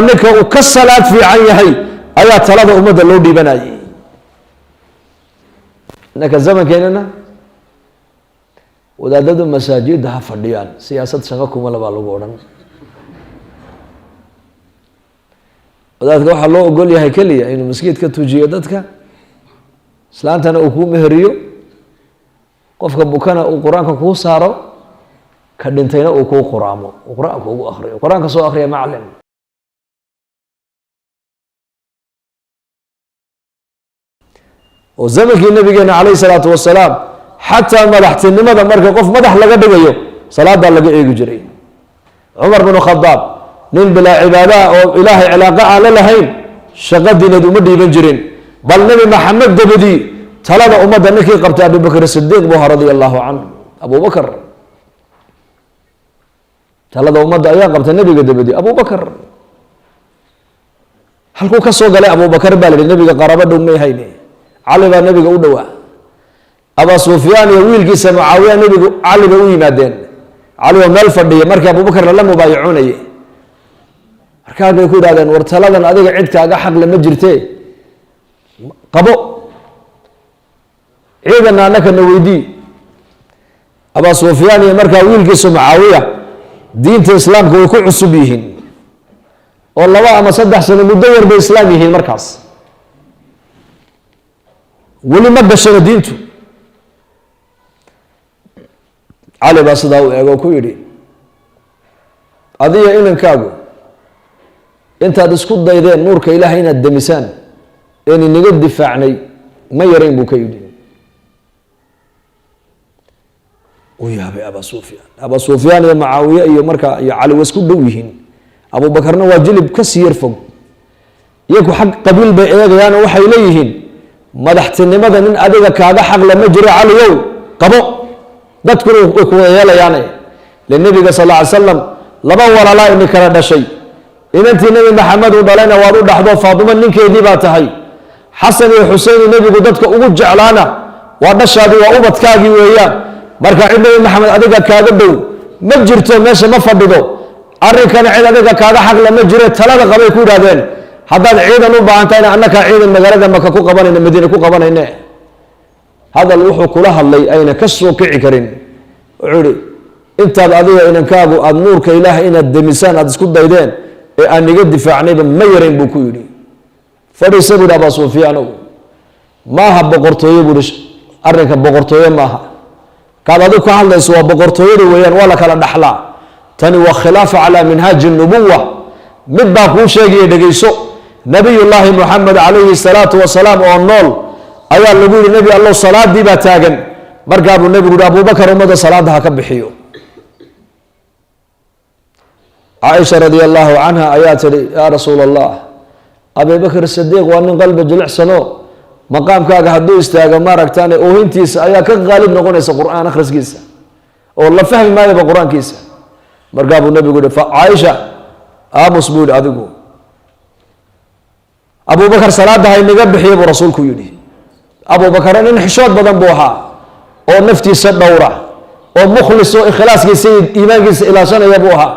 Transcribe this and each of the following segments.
ninka uu ka salaad fiican yahay ayaa talada ummadda loo dhiibanayay. innaka zamankeenana wadaadadu masaajidda ha fadhiyaan, siyaasad shaqo kuma labaa lagu odhan. wadaadka waxaa loo ogol yahay keliya inuu maskiid ka tujiyo dadka, islaantana uu kuu meheriyo, qofka bukana uu qur-aanka kuu saaro, ka dhintayna uu kuu quraamo, uu qur-aanka ugu akhriyo. qur-aanka soo akhriya macalin. oo zamankii nabigeena calayhi salaatu wasalaam xataa madaxtinimada marka qof madax laga dhigayo salaadaa laga eegi jiray. cumar binu khadaab nin bilaa cibaadaha oo ilaahay cilaaqo aan la lahayn shaqo diineed uma dhiiban jirin, bal nebi maxamed dabadii talada ummadda ninkii qabtay abubakr sidiiq buu ahaa radia allahu canhu. abubakar talada ummadda ayaa qabtay nebiga dabadii abubakar. halkuu ka soo galay abubakar baa la yihi nebiga qarabo dhow may hayne, cali baa nebiga u dhowaa. abaa sufyaan iyo wiilkiisa mucaawiya nebigu cali bay u yimaadeen, cali oo meel fadhiya markii abubakar lala mubaayacuunayay. markaas bay ku yidhahdeen war taladan adiga cid kaaga xaqle ma jirte qabo, ciidanna annakana weydii. abaa sufyaan iyo markaa wiilkiisa mucaawiya diinta islaamka way ku cusub yihiin, oo 2 ama 3 sano muddo yar bay islaam yihiin markaas, weli ma gashano diintu. cali baa sidaa u eego ku yidhi adiga inankaagu intaad isku daydeen nuurka ilaahay inaad demisaan een inaga difaacnay ma yarayn buu ka yidhi. u yaabay abaa sufyaan iyo mucaawiye iyo markaa iyo cali waa isku dhow yihiin, abubakarna waa jilib ka sii yar fog. iyagu xag qabiil bay eegayaan oo waxay leeyihiin madaxtinimada nin adiga kaaga xaqle ma jiro caliyow qabo, dadkuna way ku yeelayaane. le nebiga sal alla alay slam 2 walaalaa ini kala dhashay, inantii nebi maxamed uu dhalayna waad u dhaxdo, faatimo ninkeedii baa tahay. xasan iyo xuseyni nebigu dadka ugu jeclaana waa dhashaadii, waa ubadkaagii weeyaan. marka cid nebi maxamed adiga kaaga dhow ma jirto, meesha ma fadhido, arrinkana cid adiga kaaga xaqle ma jiro, talada qabay ku yidhahdeen. haddaad ciidan u baahan tahayna annakaa ciidan magaalada maka ku qabanayna, madiine ku qabanayne. hadal wuxuu kula hadlay ayna ka soo kici karin. wuxuu ihi intaad adiga inankaagu aada nuurka ilaahay inaad demisaan aada isku daydeen ee aan iga difaacnayba ma yarayn buu ku yidhi. fadhiisa buu yidhi abaa sufyaanow, maaha boqortooye buu ihi, arrinka boqortooye maaha, kaad adigu ka hadlayso waa boqortooyada weeyaan, waa la kala dhaxlaa. tani waa khilaafa calaa minhaaji nubuwa. mid baa kuu sheegaya dhegayso, nabiyullaahi muxamed calayhi salaatu wasalaam oo nool ayaa lagu yihi nebi allow salaadii baa taagan. markaa buu nebigu yihi abubakar ummadda salaada ha ka bixiyo. caaisha radia allahu canha ayaa tihi yaa rasuul allah, abubakr sidiiq waa nin qalbi jilicsano, maqaamkaaga hadduu istaago maaragtaane oohintiisa ayaa ka qaalib noqonaysa qur-aan akhriskiisa, oo la fahmi maayaba qur-aankiisa. markaa buu nebigu yihi caaisha aamus buu yihi adigu, abubakar salaada haynaga bixiya buu rasuulku yidhi. abubakar nin xishood badan buu ahaa, oo naftiisa dhowra, oo mukhlis oo ikhlaaskiisa iyo iimaankiisa ilaashanaya buu ahaa.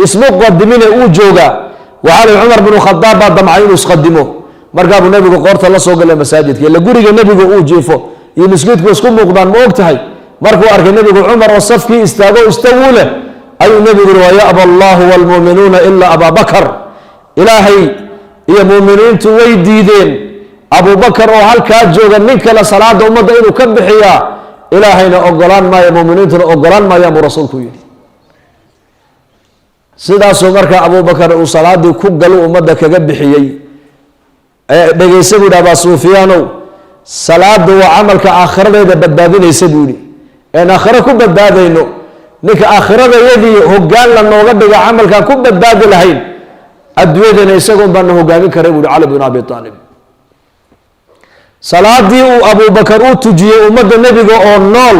ismu qadimine uu joogaa. waxaa lay cumar binu khadaab baa damcay inuu isqadimo, markaa buu nebigu qoorta la soo galay masaajidka, ila guriga nebigu uu jiifo iyo masjidku isku muuqdaan ma og tahay. markuu arkay nebigu cumar oo safkii istaago istawuu leh, ayuu nebigu yihi wayaba allahu waalmu'minuuna ilaa abaa bakar, ilaahay iyo muuminiintu way diideen abubakar oo halkaa jooga nin kale salaada ummadda inuu ka bixiyaa, ilaahayna ogolaan maayo, muuminiintuna ogolaan maayaan buu rasuulku yidhi. sidaasuu markaa abubakar uu salaadii ku galu ummadda kaga bixiyey. dhegaysa buu yidhi abaa sufyaanow, salaadu waa camalka aakhiradeeda badbaadinaysa buu yidhi, een aakhiro ku badbaadayno. ninka aakhiradaydii hoggaan la nooga dhiga camalkaan ku badbaadi lahayn, adduunyadana isagoon baana hogaamin karay buu yihi cali bin abi aalib. salaadii uu abubakar u tujiyey ummadda nebiga oo nool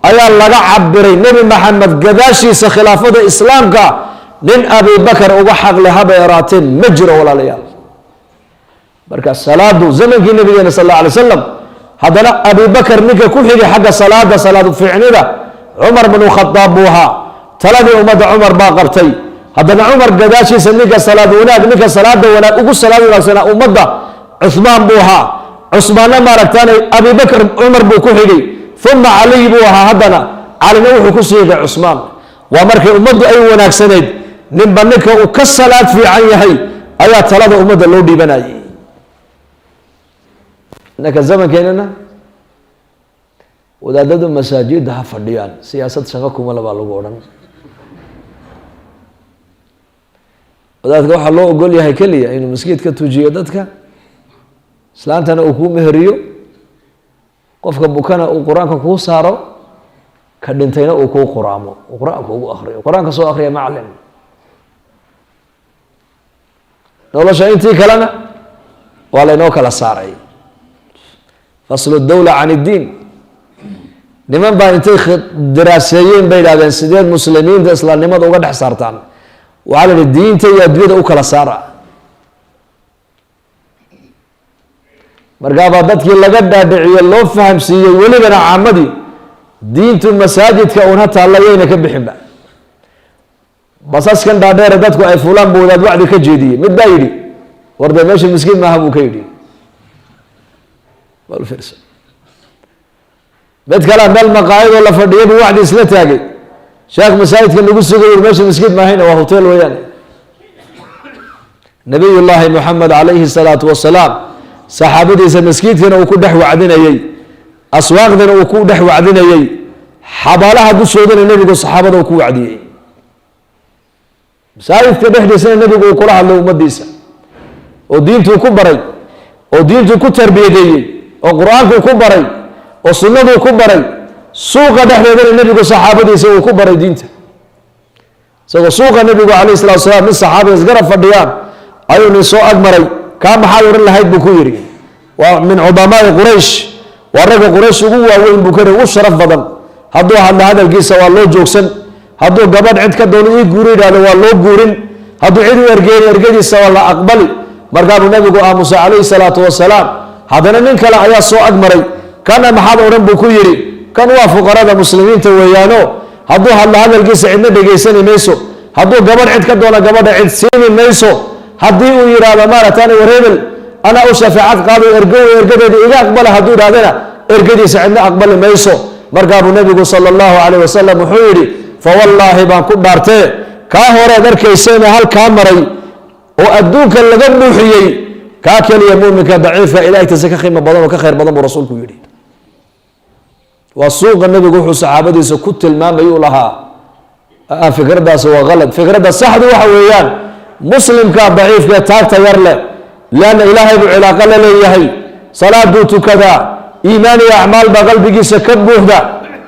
ayaa laga cabiray nebi maxamed gadaashiisa khilaafada islaamka nin abubakar uga xaqle haba yaraateen ma jiro walaalayaal. marka salaadu zamankii nabigeena sal alla alay wasalam, haddana abubakar ninka ku xigay xagga salaadu fiicnida cumar binu khadaab buu ahaa. taladii ummadda cumar baa qabtay, haddana cumar gadaashiisa ninka salaad wanaag ninka salaada wanaag ugu salaad wanaagsanaa ummadda cuhmaan buu ahaa. cusmaanna maaragtaanay abibakr cumar buu ku xigay, uma caliy buu ahaa, haddana calina wuxuu ku sii xigay cusmaan. waa markay ummaddu ay wanaagsanayd, ninba ninka uu ka salaad fiican yahay ayaa talada ummadda loo dhiibanayay. innaka zamankeenana wadaadadu masaajidda ha fadhiyaan, siyaasad shaqo kuma labaa lagu odhan. wadaadka waxaa loo ogol yahay keliya inuu maskiid ka tujiyo dadka, islaantana uu kuu meheriyo, qofka bukana uu qur-aanka kuu saaro, ka dhintayna uu kuu quraamo, uu qur-aanka ugu akriyo. qur-aanka soo akriya macalin. nolosha intii kalena waa laynoo kala saaray. faslu dawla can iddiin. niman baa intay daraaseeyeen bay idhahdeen sideed muslimiinta islaamnimada uga dhex saartaan. waxaa la yihi diinta iyo adduunyada u kala saara. markaabaa dadkii laga dhaadhiciyo loo fahamsiiyey, welibana caamadii diintu masaajidka uun ha taallayayna ka bixinba. basaskan dhaadheere dadku ay fulaan buu wadaad wacdi ka jeediyey. mid baa yidhi warda meesha miskiin maaha buu ka yidhi. mid kalea meel maqaayadoo la fadhiya buu wacdi isla taagay. sheekh masaajidka nagu sugay meesha miskiin maahayna waa hotel weeyaan. nabiyullaahi moxamed calayhi salaatu wasalaam saxaabadiisa maskiidkana uu ku dhex wacdinayey, aswaaqdana uu ku dhex wacdinayey, xabaalaha dushoodana nebigu saxaabada uu ku wacdiyey. masaajidka dhexdiisana nebigu uu kula hadlay ummadiisa, oo diintuu ku baray, oo diintuu ku tarbiyadeeyey, oo qur-aankuu ku baray, oo sunnaduu ku baray. suuqa dhexdeedana nebigu saxaabadiisa uu ku baray diinta. isagoo suuqa nebigu calayhi salatu wasalaam nin saxaabada isgarab fadhiyaan ayuu nin soo agmaray. kaa maxaad odhan lahayd buu ku yidhi. waa min cudamaai quraysh, waa ragga quraysh ugu waaweyn buu ka yidhi, ugu sharaf badan. hadduu hadla hadalkiisa waa loo joogsan, hadduu gabadh cid ka doono ii guuri yidhahdo waa loo guurin, hadduu cid u ergeeni ergadiisa waa la aqbali. markaabuu nabigu aamusay calayhi salaatu wasalaam. haddana nin kale ayaa soo agmaray. kana maxaad odhan buu ku yidhi. kan waa fuqarada muslimiinta weeyaano, hadduu hadla hadalkiisa cidna dhegaysani mayso, hadduu gabadh cid ka doono gabadha cid siini mayso, haddii uu yidhaahdo maaragtaan war hebel anaa u shafeecad qaado ergadeeda iga aqbala hadduu yidhahdana ergadiisa cidna aqbali mayso. markaabuu nabigu sala allahu calayh wasalam wuxuu yidhi fawallaahi baan ku dhaartee kaa horeed arkayseena halkaa maray oo adduunka laga buuxiyey, kaa keliya muminka daciifka ilaah agtiisa ka qiimo badan oo ka khayr badan buu rasuulku yidhi. waa suuqa nebigu wuxuu saxaabadiisa ku tilmaamayuu lahaa. fikradaas waa qalad. fikradda saxdu waxa weeyaan muslimka daciifka taagta yar leh, leanna ilaahay buu cilaaqo la leeyahay, salaaduu tukadaa, iimaan iyo acmaal baa qalbigiisa ka buuxda.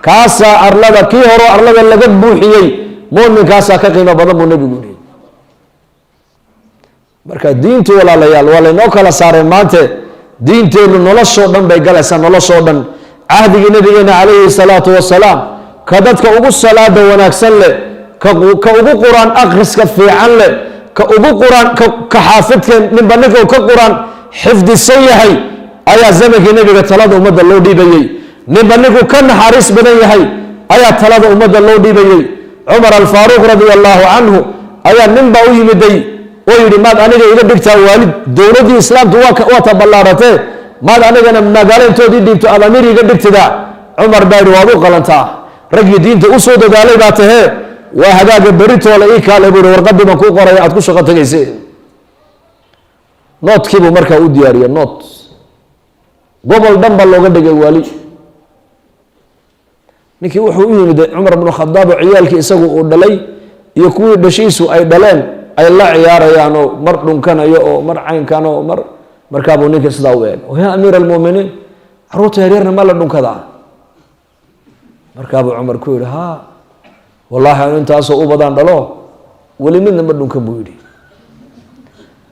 kaasaa arlada kii horeo arlada laga buuxiyey muuminkaasaa ka qiimo badan buu nebigu yihi. marka diintu walaalayaal waa laynoo kala saareen maante. diinteennu noloshoo dhan bay galaysaa, noloshoo dhan. cahdigii nabigeena calayhi salaatu wasalaam ka dadka ugu salaada wanaagsan leh, ka ugu qur-aan akhriska fiican leh, ka ugu qur-aan ka xaafidka ninba ninka ka qur-aan xifdisan yahay ayaa zamankii nebiga talada ummadda loo dhiibayey. ninba ninku ka naxariis badan yahay ayaa talada ummadda loo dhiibayey. cumar alfaaruuq radia allahu canhu ayaa ninbaa u yimiday oo yidhi maad aniga iga dhigtaa waalid, dowladdii islaamtu waa taballaaratee, maad anigana magaalo intoodii dhiibto aad amiir iga dhigtidaa. cumar baa yidhi waad u qalantaa, raggii diinta u soo dadaalay baa tahee, waa hagaaga beritoola ii kaale buu yihi, warqadii baan kuu qoraya aad ku shaqo tegayse. noodkiibuu markaa u diyaariye nood gobol dhan baa looga dhigay waali. ninkii wuxuu u yimid cumar bnu khadaab oo ciyaalkii isagu uu dhalay iyo kuwii dhashiisu ay dhaleen ay la ciyaarayaan oo mar dhunkanayo oo mar caynkan oo markaabuu ninkii sidaa u eeg, yaa amiir almuminiin caruurta yaryarna ma la dhunkadaa? markaabuu cumar ku yidhi ha wallaahi anu intaasoo u badaan dhalo weli midna ma dhunkan buu yidhi.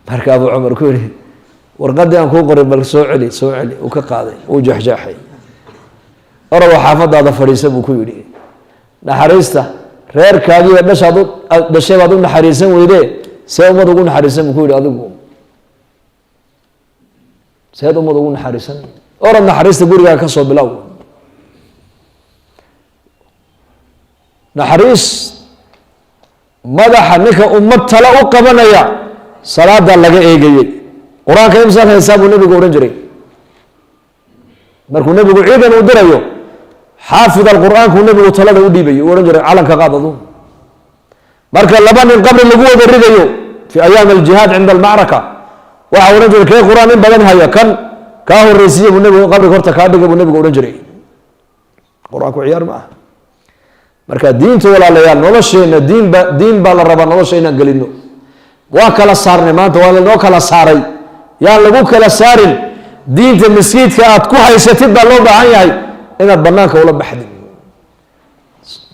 markaabuu cumar ku yidhi warqadii aan kuu qoray bal soo celi uu ka qaaday, uu jaxjaaxay. oraba xaafadaada fadhiisa buu ku yidhi, naxariista reerkaagiiyo dhashay baad u naxariisan weydee see ummad ugu naxariisan buu ku yidhi. adigu seed ummad ugu naxariisan? orad naxariista gurigaaga ka soo bilow. naxariis madaxa ninka ummad tala u qabanaya salaada laga eegayey qur-aanka imsaad haysaa buu nebigu odhan jiray markuu nebigu ciidan u dirayo xaafid alqur-aankuu nebigu talada u dhiibayo uu odhan jiray calanka qaadadu marka laba nin qabri lagu wada ridayo fi ayaami aljihaad cinda almacraka waxa odhan jiray kee qur-aan in badan haya kan kaa horreysiiye buu nebigu qabriga horta kaa dhiga buu nebigu odhan jiray qur-aanku ciyaar ma aha marka diinta walaalayaal nolosheena diin baa la rabaa nolosha inaan gelino waa kala saarnay maanta waa lanoo kala saaray yaan lagu kala saarin diinta masjidka aad ku haysatid baa loo baahan yahay inaad banaanka ula baxdin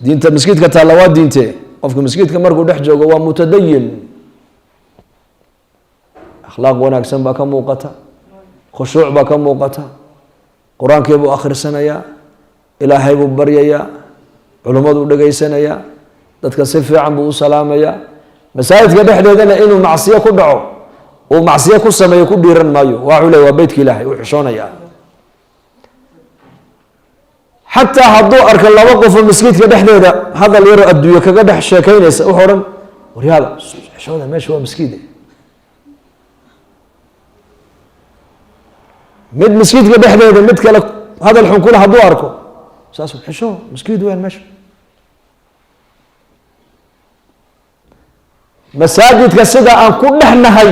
diinta masjidka taalla waa diinte qofka masjidka markuu dhex joogo waa mutadayin akhlaaq wanaagsan baa ka muuqata khushuuc baa ka muuqata qur-aankii buu akhrisanayaa ilaahay buu baryayaa culummadu dhegaysanayaa dadka si fiican buu u salaamayaa masaajidka dhexdeedana inuu macsiyo ku dhaco uu macsiyo ku sameeyo ku dhiiran maayo waxuu leey waa beytka ilaahay uu xishoonayaa xataa hadduu arko laba qofoo masjidka dhexdeeda hadal yaroo adduunye kaga dhex sheekaynaysa wuxuu odhan waryaada xishooda meesha waa maskiide mid masjidka dhexdeeda mid kale hadal xun kule hadduu arko saas xisho maskiid weyn meesha masaajidka sida aan ku dhex nahay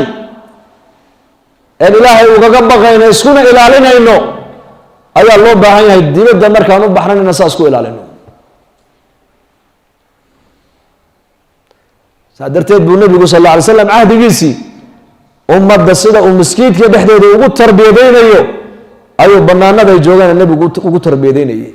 een ilaahay ugaga baqayno iskuna ilaalinayno ayaa loo baahan yahay dibadda markaan u baxnanina saas ku ilaalino saa darteed buu nebigu sal alla alay slam cahdigiisii ummadda sida uu maskiidka dhexdeeda ugu tarbiyadaynayo ayuu banaanaday joogaan nebigu ugu tarbiyadeynayay